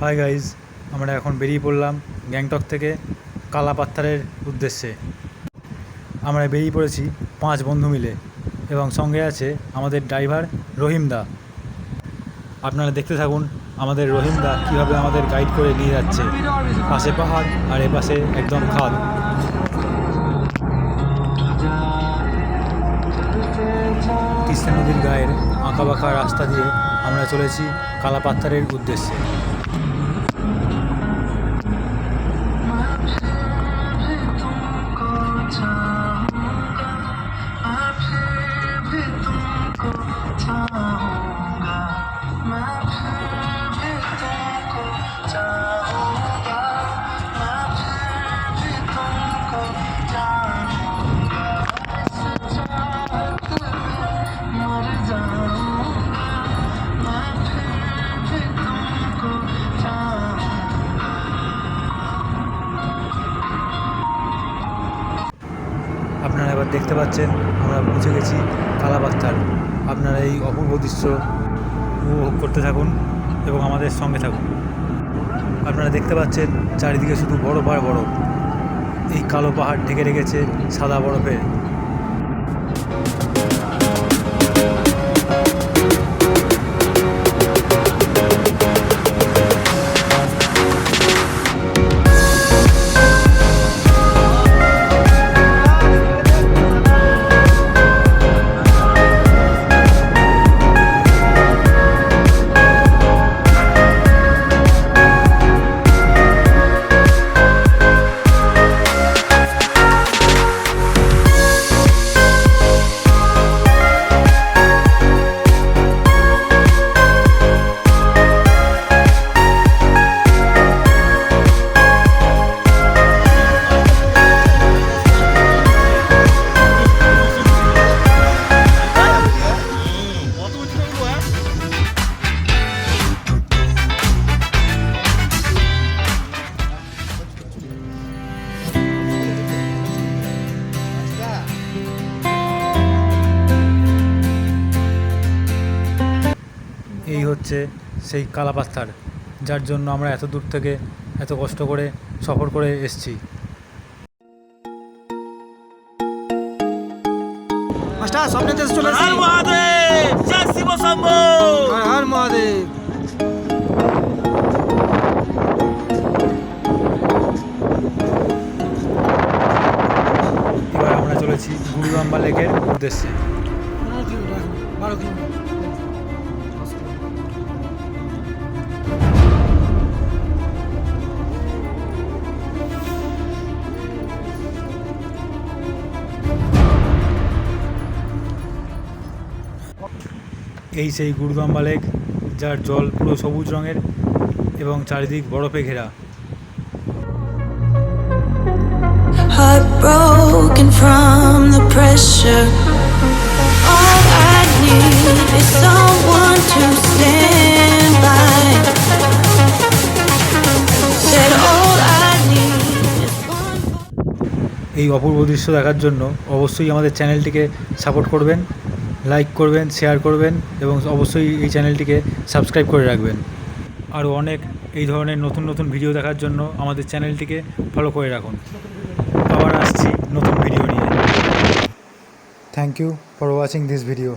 Hi guys, আমরা এখন বেরিয়ে পড়লাম গ্যাংটক থেকে কালাপাত্থারের উদ্দেশ্যে। আমরা বেরিয়ে পড়েছি 5 বন্ধু মিলে এবং সঙ্গে আছে আমাদের ড্রাইভার রহিমদা। আপনারা দেখতে থাকুন আমাদের রহিমদা কীভাবে আমাদের গাইড করে নিয়ে যাচ্ছে। পাশে পাহাড় আর এপাশে একদম খাদ। তিস্তা নদীর গায়ের আঁকাবাঁকা রাস্তা দিয়ে আমরা চলেছি কালাপাত্থারের উদ্দেশ্যে। আপনারা এবার দেখতে পাচ্ছেন আমরা পৌঁছে গেছি কালাপাত্থার। আপনারা এই অপূর্ব দৃশ্য উপভোগ করতে থাকুন এবং আমাদের সঙ্গে থাকুন। আপনারা দেখতে পাচ্ছেন চারিদিকে শুধু বরফ আর বরফ। এই কালো পাহাড় ঢেকে রেখেছে সাদা বরফে। এই হচ্ছে সেই কালাপাত্থার, যার জন্য আমরা এত দূর থেকে এত কষ্ট করে সফর করে এসেছি। মাস্টার সামনে দেশ চলে আসি। হর মহাদেব, জয় শিব শম্ভু। হর মহাদেব। এবার আমরা চলেছি গুরুগাম্বা লেকের উদ্দেশ্যে। 12 কিলোমিটার। এই সেই গুরুগাম্বা লেক, যার জল পুরো সবুজ রঙের এবং চারিদিক বরফে ঘেরা। Heartbroken from the pressure. All I need is someone to stand by. Said all I need is one. এই অপূর্ব দৃশ্য দেখার জন্য অবশ্যই আমাদের চ্যানেলটিকে সাপোর্ট করবেন, লাইক করবেন, শেয়ার করবেন এবং অবশ্যই এই চ্যানেলটিকে সাবস্ক্রাইব করে রাখবেন। আরও অনেক এই ধরনের নতুন নতুন ভিডিও দেখার জন্য আমাদের চ্যানেলটিকে ফলো করে রাখুন। আবার আসছি নতুন ভিডিও নিয়ে। Thank you for watching this video.